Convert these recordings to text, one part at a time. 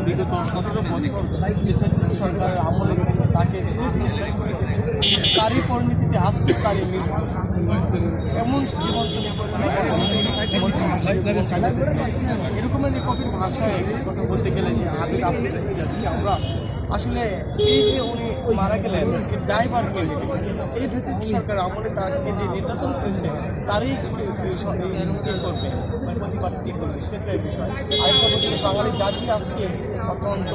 বিগত 17 বছর সরকারের আমলে তাকে শেষ করে দিয়েছে। তারই পরিণতিতে আজকে তারই মৃত্যু। এমন জীবন এরকমের কবির ভাষায় কথা বলতে গেলে যে আজকে আপনি দেখতে যাচ্ছি আমরা আসলে এই যে উনি মারা গেলেন ড্রাইভার বলে এই ফ্যাসিস্ট সরকার আমলে তাকে যে নির্যাতন করছে তারই করবে প্রতিবাদ কী করবে সেটাই বিষয়। আরেকটা বলছি বাঙালি জাতি আজকে অত্যন্ত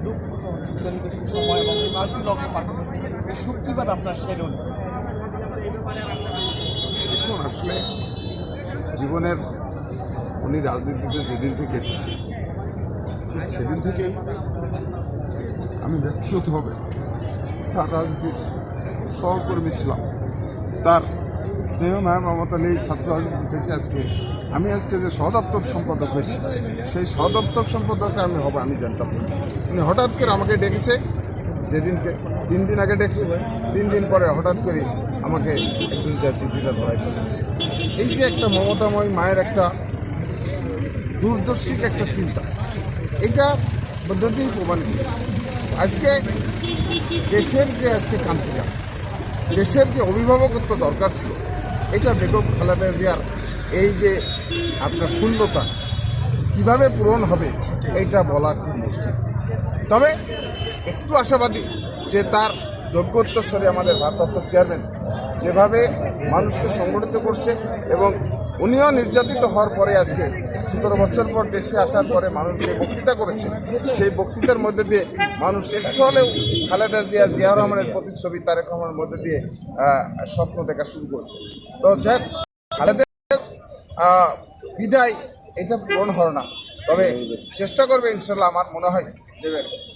দুঃখজনক সময় এবং ক্লান্তি লক্ষ্য পাঠাচ্ছে এই শক্তিবাদ আপনার সেরে উঠবে। দেখুন আসলে জীবনের উনি রাজনীতিতে যেদিন থেকে এসেছে সেদিন থেকেই আমি ব্যক্তিগতভাবে তার রাজনীতির সহকর্মী ছিলাম। তার স্নেহ মায়া মমতা নিয়ে ছাত্র রাজনীতি থেকে আমি আজকে যে সহদপ্তর সম্পাদক হয়েছি সেই সহদপ্তর সম্পাদকটা আমি জানতাম না। উনি হঠাৎ করে আমাকে ডেকেছে, যেদিনকে 3 দিন আগে ডেকেছে, 3 দিন পরে হঠাৎ করে আমাকে একজন চিঠিটা ধরাই দিচ্ছে। এই যে একটা মমতাময় মায়ের একটা দূরদর্শী একটা চিন্তা, এটা পদ্ধতিই প্রমাণিত। আজকে দেশের যে কান্তিকা, দেশের যে অভিভাবকত্ব দরকার ছিল, এটা বেগম খালেদা জিয়ার এই যে আপনার শূন্যতা কিভাবে পূরণ হবে এইটা বলা খুব মুশকিল। তবে একটু আশাবাদী যে তার যোগ্য উত্তরসূরি আমাদের ভারপ্রাপ্ত চেয়ারম্যান যেভাবে মানুষকে সংগঠিত করছে এবং উনিও নির্যাতিত হওয়ার পরে আজকে 17 বছর পর দেশে আসার পরে মানুষ যে বক্তৃতা করেছে সেই বক্তৃতার মধ্যে দিয়ে মানুষ একটু হলেও খালেদা জিয়া রহমানের প্রতিচ্ছবি তারেক রহমানের মধ্যে দিয়ে স্বপ্ন দেখা শুরু করছে। তো যাই খালেদা বিদায় এটা পূরণ হলো না, তবে চেষ্টা করবে ইনশাল্লাহ। আমার মনে হয় যে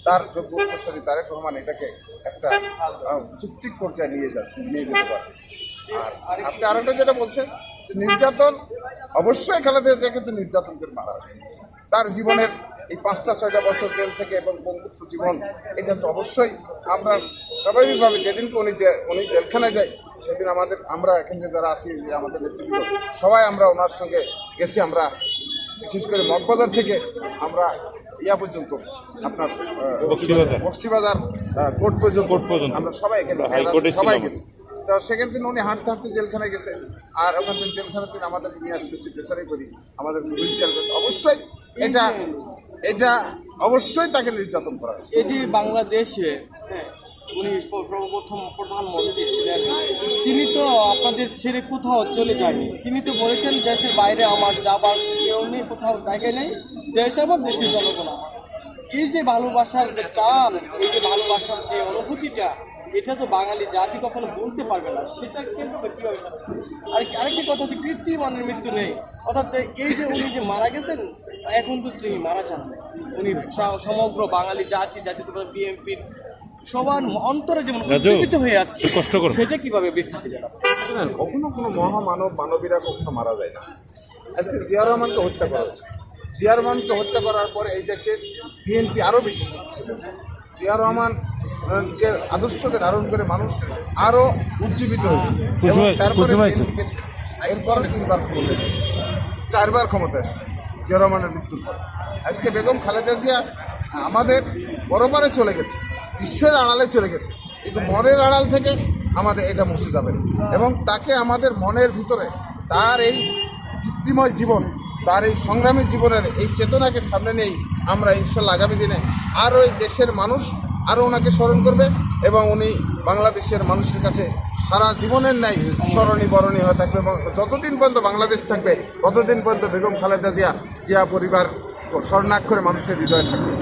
তার যোগ্য উত্তরসূরি তারেক রহমান এটাকে একটা যুক্তিক পর্যায়ে নিয়ে যেতে পারে। আর আপনি আরেকটা যেটা বলছেন যে নির্যাতন, অবশ্যই খালেদা জিয়া কিন্তু নির্যাতন করে মারা আছে। তার জীবনের এই 5-6 বছর জেল থেকে এবং বঙ্গুত্ব জীবন, এটা তো অবশ্যই আমরা স্বাভাবিকভাবে যেদিনকে উনি জেলখানায় যাই সেদিন আমরা এখানে যারা আছি আমাদের নেতৃত্ব সবাই আমরা ওনার সঙ্গে গেছি। আমরা বিশেষ করে মগবাজার থেকে আমরা পর্যন্ত আপনার বক্সিবাজার কোর্ট পর্যন্ত আমরা সবাই এখানে সবাই গেছি। তো সেখান থেকে উনি হাঁটতে হাঁটতে জেলখানায় গেছে, আর ওখান থেকে জেলখানা থেকে আমাদের নিয়ে আসতেছি প্রেসারে করি আমাদের হুইল চেয়ার। অবশ্যই এটা অবশ্যই তাকে নির্যাতন করা হয়েছে। এই যে বাংলাদেশে উনি সর্বপ্রথম প্রধানমন্ত্রী ছিলেন, তিনি তো আপনাদের ছেড়ে কোথাও চলে যায়নি। তিনি তো বলেছেন দেশের বাইরে আমার যাবার কেউ নেই, কোথাও জায়গায় নেই, দেশ আমার দেশের জনগণ আমার। এই যে ভালোবাসার যে টান, এই যে ভালোবাসার যে অনুভূতিটা, এটা তো বাঙালি জাতি কখনো বলতে পারবে না। সেটা কীভাবে আরেকটি কথা হচ্ছে কৃত্রিমানের মৃত্যু নেই, অর্থাৎ এই যে উনি যে মারা গেছেন এখন তো তিনি মারা যান না, উনি সমগ্র বাঙালি জাতি বিএনপির সবার অন্তরে যেমন উজ্জীবিত হয়ে যাচ্ছে, সেটা কিভাবে ব্যাখ্যা দিলেন? কখনো কোনো মানবীরা কখনো মারা যায় না। আজকে জিয়া রহমানকে হত্যা করা হচ্ছে। জিয়া রহমানকে হত্যা করার পরে এই দেশের বিএনপি আরও বেশি শক্তিশালী হচ্ছে। জিয়া রহমানকে আদর্শকে ধারণ করে মানুষ আরও উজ্জীবিত হয়েছে। তারপরে এরপরও 3বার ক্ষমতা এসেছে, 4বার ক্ষমতা এসেছে জিয়া রহমানের মৃত্যুর পর। আজকে বেগম খালেদা জিয়া আমাদের পরপারে চলে গেছে, বিশ্বের আড়ালে চলে গেছে, কিন্তু মনের আড়াল থেকে আমাদের এটা মুছে যাবে এবং তাকে আমাদের মনের ভিতরে তার এই কৃত্রিময় জীবন, তার এই সংগ্রামী জীবনের এই চেতনাকে সামনে নিয়েই আমরা ইনশাল্লাহ আগামী দিনে আরও এই দেশের মানুষ আরও ওনাকে স্মরণ করবে এবং উনি বাংলাদেশের মানুষের কাছে সারা জীবনের ন্যায় স্মরণী বরণী হয়ে থাকবে এবং যতদিন পর্যন্ত বাংলাদেশ থাকবে ততদিন পর্যন্ত বেগম খালেদা জিয়া পরিবার স্বর্ণাক্ষরে মানুষের হৃদয়ে থাকবে।